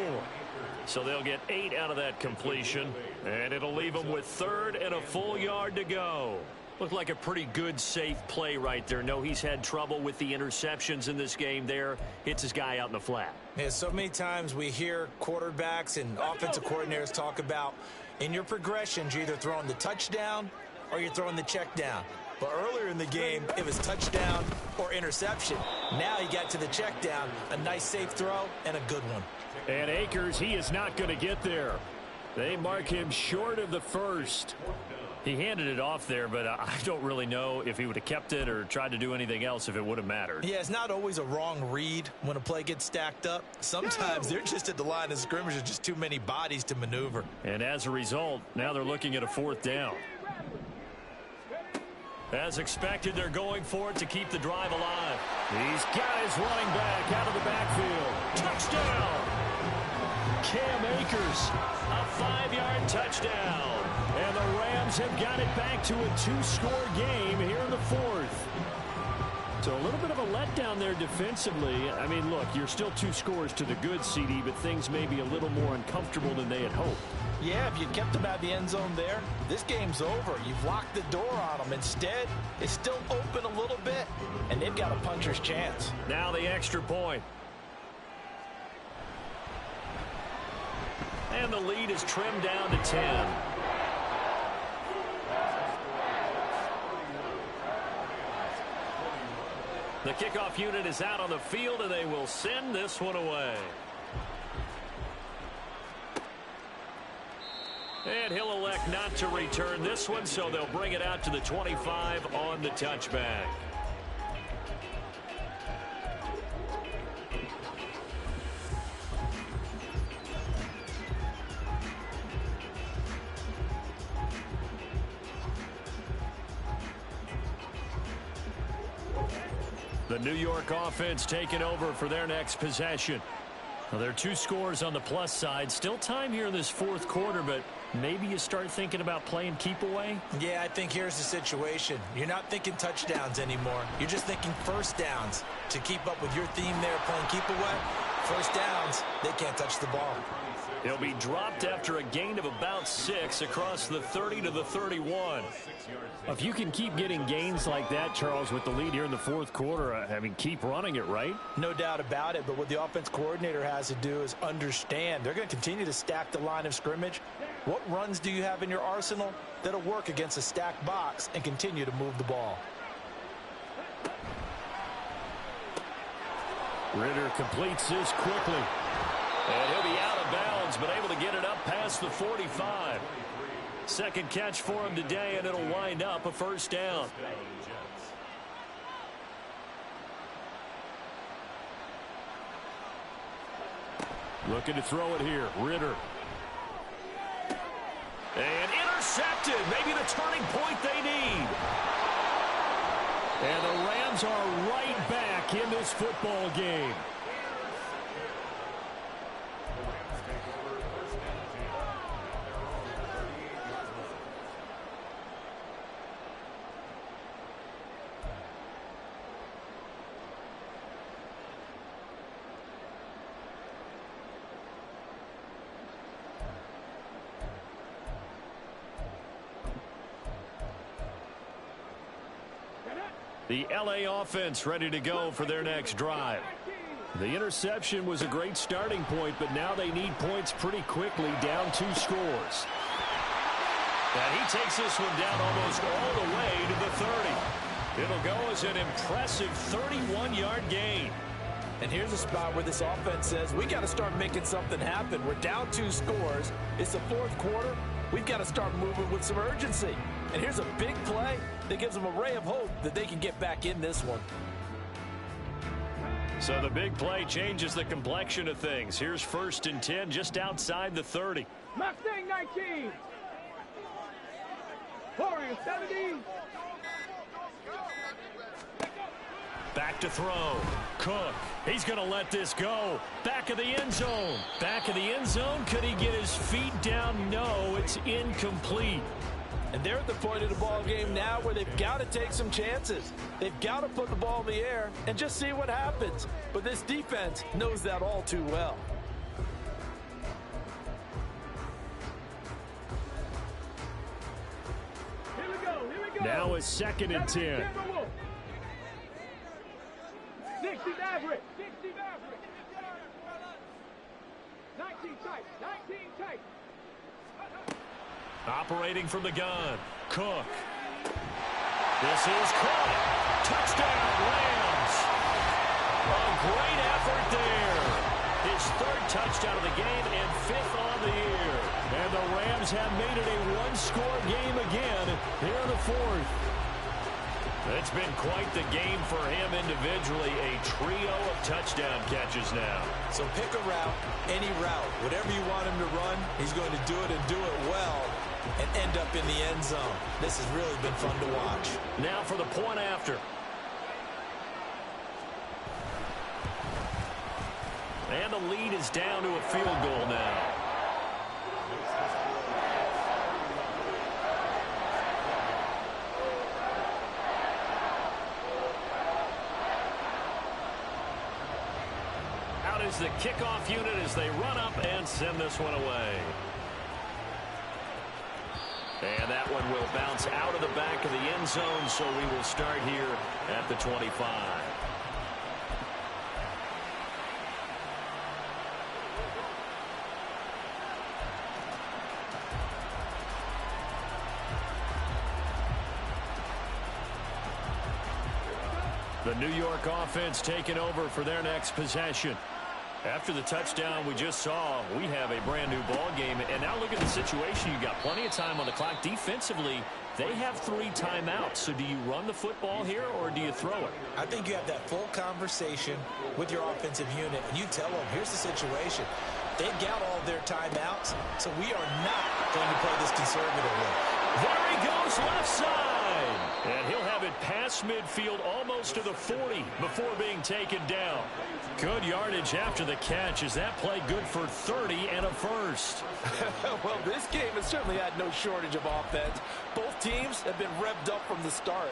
So they'll get 8 out of that completion. And it'll leave them with 3rd and a full yard to go. Looked like a pretty good, safe play right there. No, he's had trouble with the interceptions in this game there. Hits his guy out in the flat. Yeah, so many times we hear quarterbacks and offensive coordinators talk about in your progressions, you're either throwing the touchdown or you're throwing the check down. But earlier in the game, it was touchdown or interception. Now he got to the check down, a nice safe throw and a good one. And Akers, he is not going to get there. They mark him short of the first. He handed it off there, but I don't really know if he would have kept it or tried to do anything else if it would have mattered. Yeah, it's not always a wrong read when a play gets stacked up. Sometimes they're just at the line of scrimmage. There's just too many bodies to maneuver. And as a result, now they're looking at a 4th down. As expected, they're going for it to keep the drive alive. He's got his running back out of the backfield. Touchdown! Cam Akers, a 5-yard touchdown. And the Rams have got it back to a 2-score game here in the 4th. So a little bit of a letdown there defensively. I mean, look, you're still 2 scores to the good, CD, but things may be a little more uncomfortable than they had hoped. Yeah, if you kept them out of the end zone there, this game's over. You've locked the door on them. Instead, it's still open a little bit, and they've got a puncher's chance. Now the extra point. And the lead is trimmed down to 10. The kickoff unit is out on the field, and they will send this one away. And he'll elect not to return this one, so they'll bring it out to the 25 on the touchback. The New York offense taking over for their next possession. Well, there are 2 scores on the plus side. Still time here in this 4th quarter, but maybe you start thinking about playing keep away? Yeah, I think here's the situation. You're not thinking touchdowns anymore. You're just thinking first downs. To keep up with your theme there, playing keep away, first downs, they can't touch the ball. He'll be dropped after a gain of about 6 across the 30 to the 31. If you can keep getting gains like that, Charles, with the lead here in the 4th quarter, I mean, keep running it, right? No doubt about it, but what the offense coordinator has to do is understand. They're going to continue to stack the line of scrimmage. What runs do you have in your arsenal that'll work against a stacked box and continue to move the ball? Ritter completes this quickly. And he'll be out of bounds, but able to get it up past the 45. Second catch for him today, and it'll wind up a first down. Looking to throw it here. Ritter. And intercepted. Maybe the turning point they need. And the Rams are right back in this football game. The LA offense ready to go for their next drive. The interception was a great starting point, but now they need points pretty quickly, down 2 scores. And he takes this one down almost all the way to the 30. It'll go as an impressive 31-yard gain. And here's a spot where this offense says, we got to start making something happen. We're down 2 scores. It's the 4th quarter. We've got to start moving with some urgency. And here's a big play that gives them a ray of hope that they can get back in this one. So the big play changes the complexion of things. Here's 1st and 10 just outside the 30. Mustang 19. 4 and 17. Back to throw. Cook. He's going to let this go. Back of the end zone. Back of the end zone. Could he get his feet down? No, it's incomplete. And they're at the point of the ball game now where they've got to take some chances. They've got to put the ball in the air and just see what happens. But this defense knows that all too well. Here we go. Here we Now it's 2nd and 10. 60 Maverick. 60 Maverick. 19 tight. 19 tight. Operating from the gun. Cook. This is caught. Touchdown, Rams. A great effort there. His 3rd touchdown of the game and 5th on the year. And the Rams have made it a one-score game again here in the 4th. It's been quite the game for him individually. A trio of touchdown catches now. So pick a route, any route. Whatever you want him to run, he's going to do it and do it well and end up in the end zone. This has really been fun to watch. Now for the point after. And the lead is down to a field goal now. Out is the kickoff unit as they run up and send this one away. And that one will bounce out of the back of the end zone, so we will start here at the 25. The New York offense taking over for their next possession. After the touchdown we just saw, we have a brand new ball game. And now look at the situation. You've got plenty of time on the clock. Defensively, they have 3 timeouts. So do you run the football here or do you throw it? I think you have that full conversation with your offensive unit, and you tell them, here's the situation. They've got all their timeouts, so we are not going to play this conservatively. There he goes, left side. And he'll have it past midfield almost to the 40 before being taken down. Good yardage after the catch. Is that play good for 30 and a first? Well, this game has certainly had no shortage of offense. Both teams have been revved up from the start.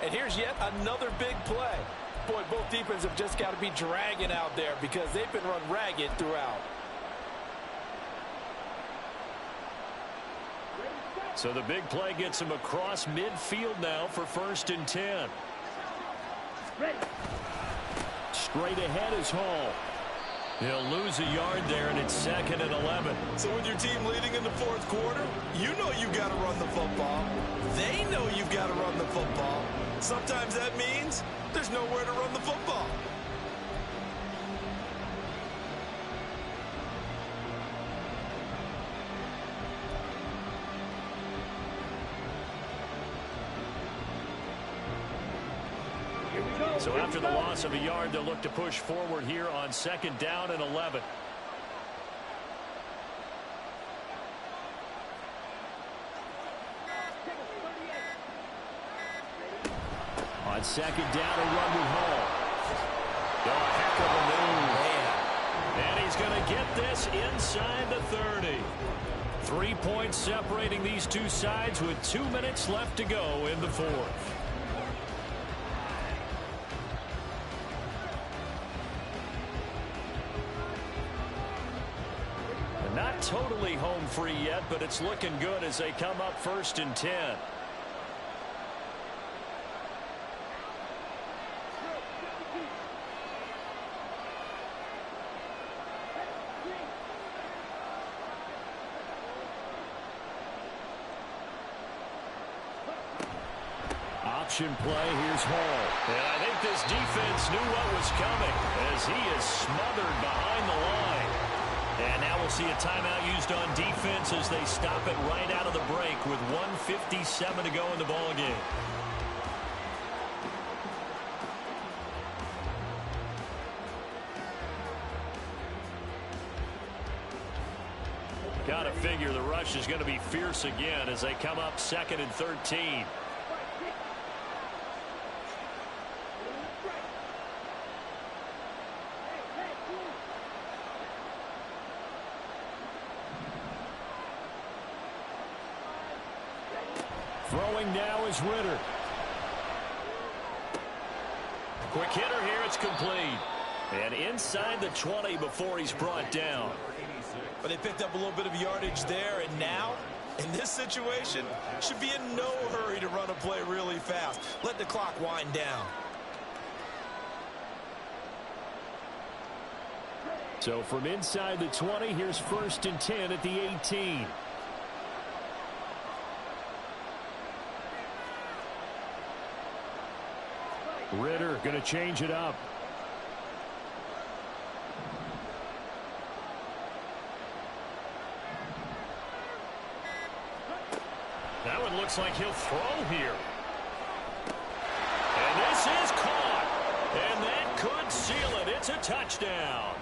And here's yet another big play. Boy, both defenses have just got to be dragging out there because they've been run ragged throughout. So the big play gets him across midfield now for 1st and 10. Straight ahead is Hall. He'll lose a yard there, and it's 2nd and 11. So with your team leading in the 4th quarter, you know you've got to run the football. They know you've got to run the football. Sometimes that means there's nowhere to run the football. So after the loss of a yard, they'll look to push forward here on 2nd down and 11. On 2nd down, a run with Hall. Oh, a heck of a move. And he's going to get this inside the 30. 3 points separating these two sides with 2 minutes left to go in the 4th. Not totally home free yet, but it's looking good as they come up 1st and 10. Option play, here's Hall. And I think this defense knew what was coming as he is smothered behind the line. And now we'll see a timeout used on defense as they stop it right out of the break with 1:57 to go in the ball game. Got to figure the rush is going to be fierce again as they come up 2nd and 13. Throwing now is Ritter. Quick hitter here, it's complete. And inside the 20 before he's brought down. But they picked up a little bit of yardage there, and now In this situation, should be in no hurry to run a play really fast. Let the clock wind down. So from inside the 20, here's 1st and 10 at the 18. Ritter going to change it up. That one looks like he'll throw here. And this is caught. And that could seal it. It's a touchdown.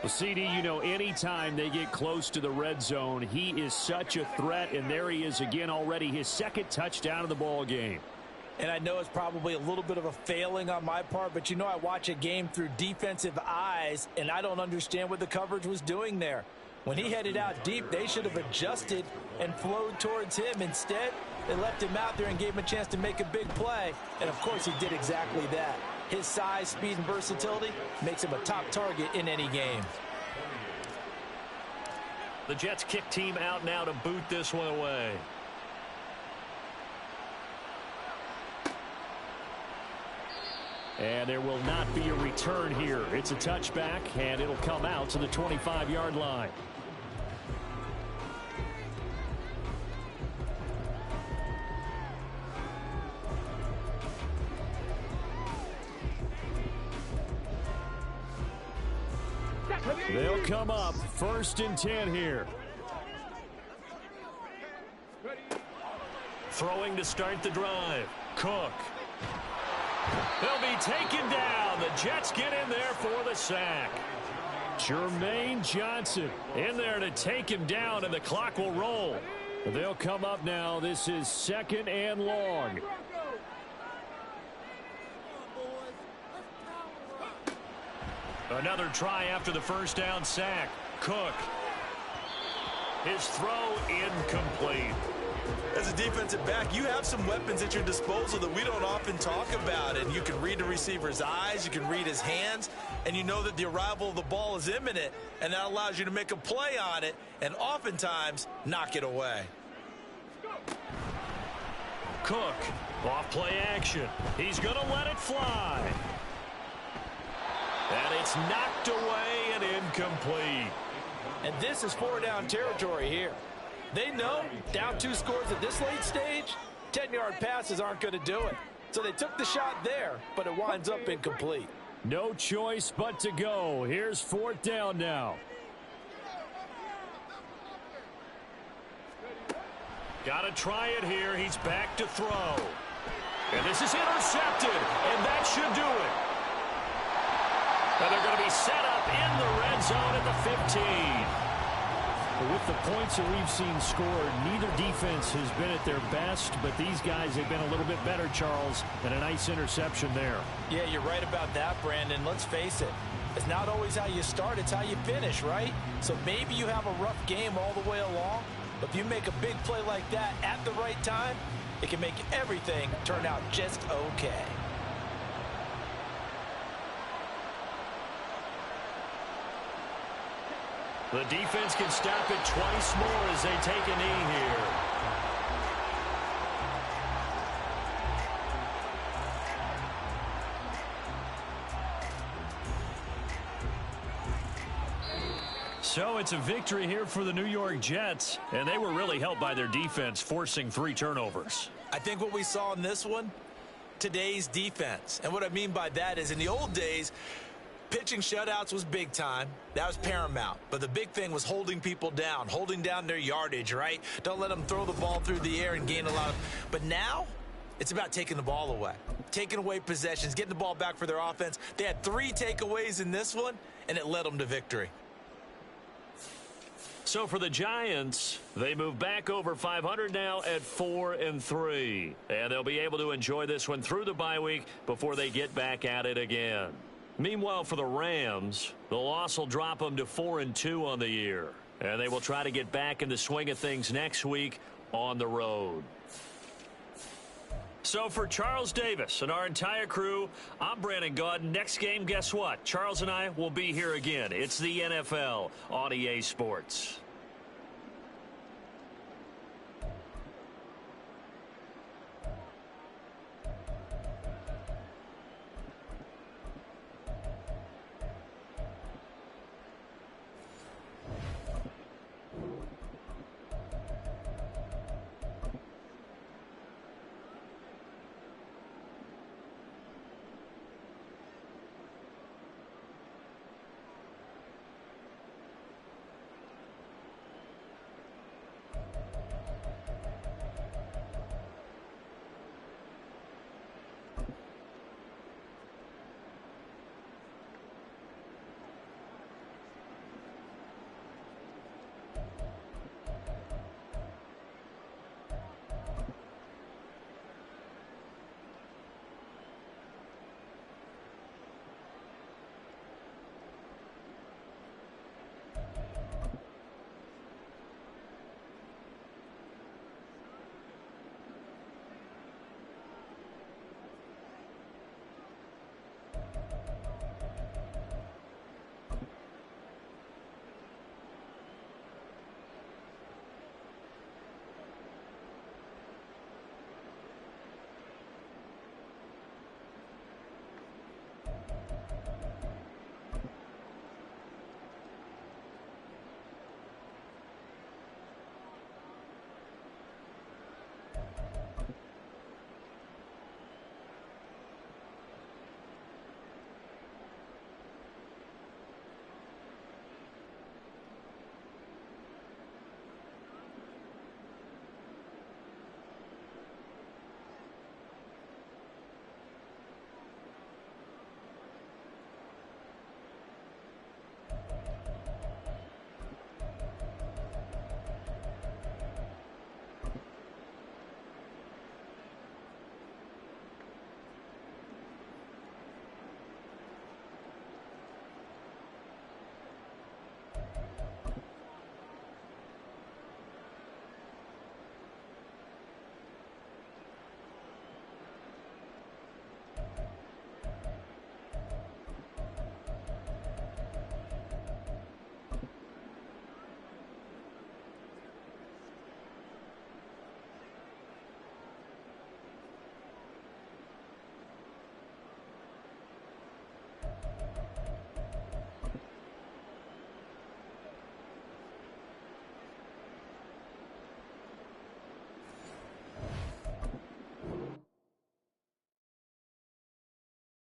Well, CD, you know, anytime they get close to the red zone, he is such a threat. And there he is again already, his 2nd touchdown of the ball game. And I know it's probably a little bit of a failing on my part, but you know I watch a game through defensive eyes, and I don't understand what the coverage was doing there. When he headed out deep, they should have adjusted and flowed towards him. Instead, they left him out there and gave him a chance to make a big play. And, of course, he did exactly that. His size, speed, and versatility makes him a top target in any game. The Jets kick team out now to boot this one away. And there will not be a return here. It's a touchback, and it'll come out to the 25-yard line. They'll come up 1st and 10 here. Throwing to start the drive. Cook. They'll be taken down. The Jets get in there for the sack. Jermaine Johnson in there to take him down, and the clock will roll. They'll come up now. This is 2nd and long. Another try after the 1st down sack. Cook. His throw incomplete. As a defensive back, you have some weapons at your disposal that we don't often talk about. And you can read the receiver's eyes, you can read his hands, and you know that the arrival of the ball is imminent, and that allows you to make a play on it and oftentimes knock it away. Cook, off play action. He's going to let it fly. And it's knocked away and incomplete. And this is 4-down territory here. They know down 2 scores at this late stage, 10-yard passes aren't going to do it. So they took the shot there, but it winds up incomplete. No choice but to go. Here's 4th down now. Got to try it here. He's back to throw. And this is intercepted, and that should do it. And they're going to be set up in the red zone at the 15. With the points that we've seen scored, neither defense has been at their best, but these guys have been a little bit better, Charles, and a nice interception there. Yeah, you're right about that, Brandon. Let's face it. It's not always how you start, it's how you finish, right? So maybe you have a rough game all the way along, but if you make a big play like that at the right time, it can make everything turn out just okay. The defense can stop it twice more as they take a knee here. So it's a victory here for the New York Jets, and they were really helped by their defense, forcing 3 turnovers. I think what we saw in this one, today's defense. And what I mean by that is in the old days, pitching shutouts was big time. That was paramount. But the big thing was holding people down, holding down their yardage, right? Don't let them throw the ball through the air and gain a lot of... But now, it's about taking the ball away. Taking away possessions, getting the ball back for their offense. They had 3 takeaways in this one, and it led them to victory. So for the Giants, they move back over 500 now at 4-3. And they'll be able to enjoy this one through the bye week before they get back at it again. Meanwhile, for the Rams, the loss will drop them to 4-2 on the year. And they will try to get back in the swing of things next week on the road. So for Charles Davis and our entire crew, I'm Brandon Gaudin. Next game, guess what? Charles and I will be here again. It's the NFL on EA Sports.